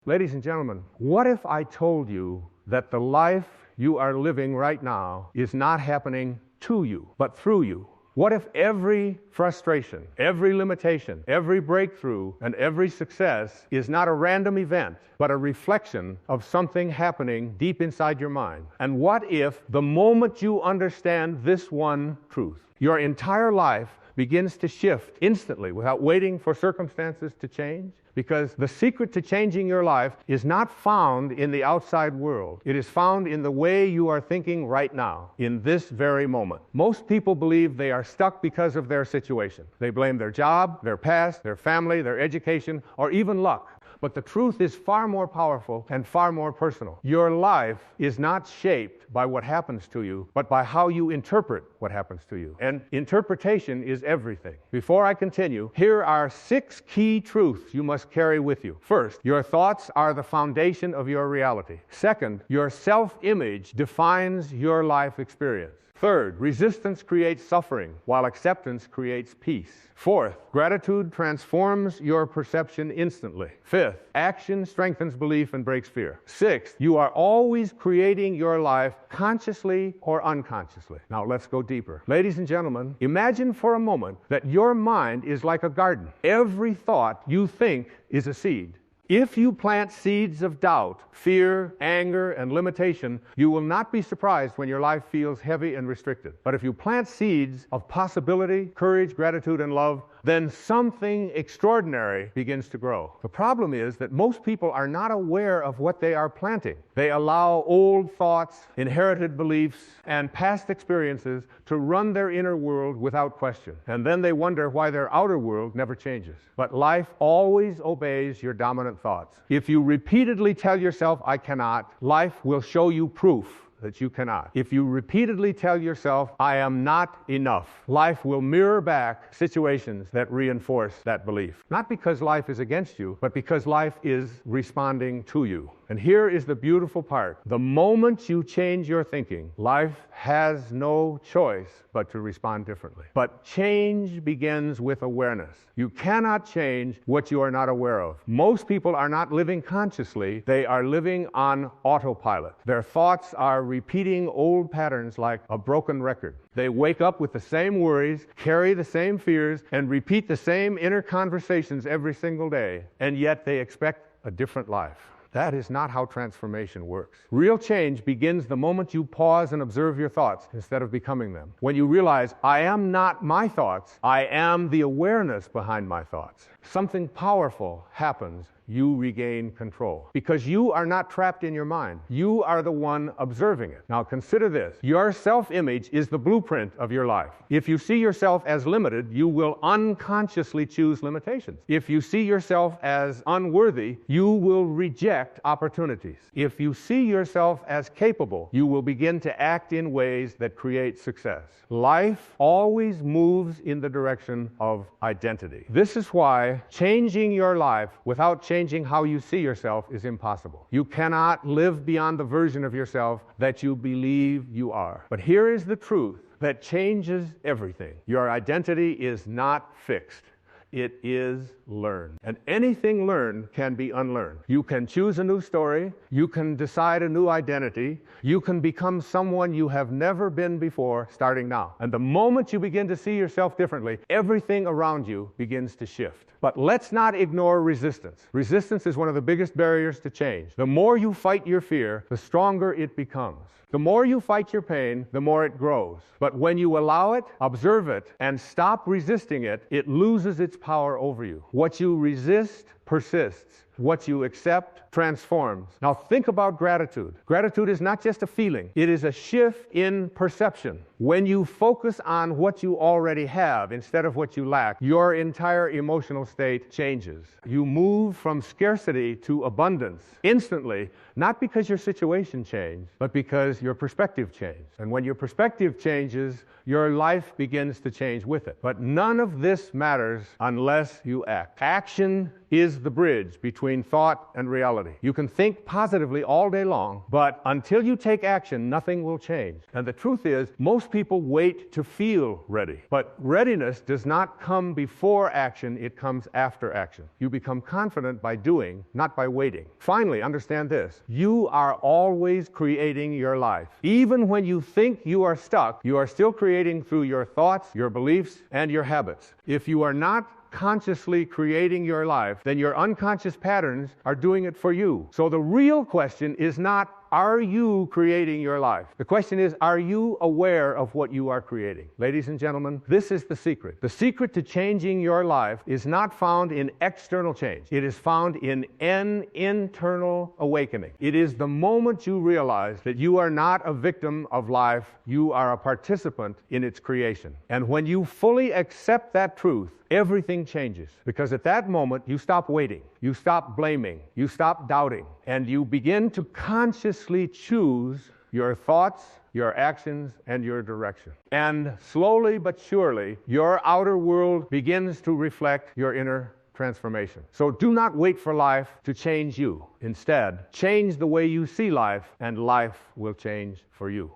Ladies and gentlemen, what if I told you that the life you are living right now is not happening to you, but through you? What if every frustration, every limitation, every breakthrough, and every success is not a random event, but a reflection of something happening deep inside your mind? And what if the moment you understand this one truth, your entire life begins to shift instantly without waiting for circumstances to change? Because the secret to changing your life is not found in the outside world. It is found in the way you are thinking right now, in this very moment. Most people believe they are stuck because of their situation. They blame their job, their past, their family, their education, or even luck. But the truth is far more powerful and far more personal. Your life is not shaped by what happens to you, but by how you interpret what happens to you. And interpretation is everything. Before I continue, here are 6 key truths you must carry with you. First, your thoughts are the foundation of your reality. Second, your self-image defines your life experience. Third, resistance creates suffering, while acceptance creates peace. Fourth, gratitude transforms your perception instantly. Fifth, action strengthens belief and breaks fear. Sixth, you are always creating your life consciously or unconsciously. Now let's go deeper. Ladies and gentlemen, imagine for a moment that your mind is like a garden. Every thought you think is a seed. If you plant seeds of doubt, fear, anger, and limitation, you will not be surprised when your life feels heavy and restricted. But if you plant seeds of possibility, courage, gratitude, and love, then something extraordinary begins to grow. The problem is that most people are not aware of what they are planting. They allow old thoughts, inherited beliefs, and past experiences to run their inner world without question. And then they wonder why their outer world never changes. But life always obeys your dominant thoughts. If you repeatedly tell yourself, "I cannot," life will show you proof that you cannot. If you repeatedly tell yourself, "I am not enough," life will mirror back situations that reinforce that belief. Not because life is against you, but because life is responding to you. And here is the beautiful part. The moment you change your thinking, life has no choice but to respond differently. But change begins with awareness. You cannot change what you are not aware of. Most people are not living consciously. They are living on autopilot. Their thoughts are repeating old patterns like a broken record. They wake up with the same worries, carry the same fears, and repeat the same inner conversations every single day. And yet they expect a different life. That is not how transformation works. Real change begins the moment you pause and observe your thoughts instead of becoming them. When you realize, "I am not my thoughts, I am the awareness behind my thoughts," something powerful happens. You regain control. Because you are not trapped in your mind. You are the one observing it. Now consider this. Your self-image is the blueprint of your life. If you see yourself as limited, you will unconsciously choose limitations. If you see yourself as unworthy, you will reject opportunities. If you see yourself as capable, you will begin to act in ways that create success. Life always moves in the direction of identity. This is why changing your life without changing how you see yourself is impossible. You cannot live beyond the version of yourself that you believe you are. But here is the truth that changes everything. Your identity is not fixed. It is learned. And anything learned can be unlearned. You can choose a new story. You can decide a new identity. You can become someone you have never been before, starting now. And the moment you begin to see yourself differently, everything around you begins to shift. But let's not ignore resistance. Resistance is one of the biggest barriers to change. The more you fight your fear, the stronger it becomes. The more you fight your pain, the more it grows. But when you allow it, observe it, and stop resisting it, it loses its power over you. What you resist persists. What you accept transforms. Now think about gratitude. Gratitude is not just a feeling. It is a shift in perception. When you focus on what you already have instead of what you lack, your entire emotional state changes. You move from scarcity to abundance instantly, not because your situation changed, but because your perspective changed. And when your perspective changes, your life begins to change with it. But none of this matters unless you act. Action is the bridge between thought and reality. You can think positively all day long, but until you take action, nothing will change. And the truth is, most people wait to feel ready. But readiness does not come before action, it comes after action. You become confident by doing, not by waiting. Finally, understand this. You are always creating your life. Even when you think you are stuck, you are still creating through your thoughts, your beliefs, and your habits. If you are not consciously creating your life, then your unconscious patterns are doing it for you. So the real question is not, are you creating your life? The question is, are you aware of what you are creating? Ladies and gentlemen, this is the secret. The secret to changing your life is not found in external change. It is found in an internal awakening. It is the moment you realize that you are not a victim of life, you are a participant in its creation. And when you fully accept that truth, everything changes. Because at that moment, you stop waiting, you stop blaming, you stop doubting, and you begin to consciously choose your thoughts, your actions, and your direction. And slowly but surely, your outer world begins to reflect your inner transformation. So do not wait for life to change you. Instead, change the way you see life, and life will change for you.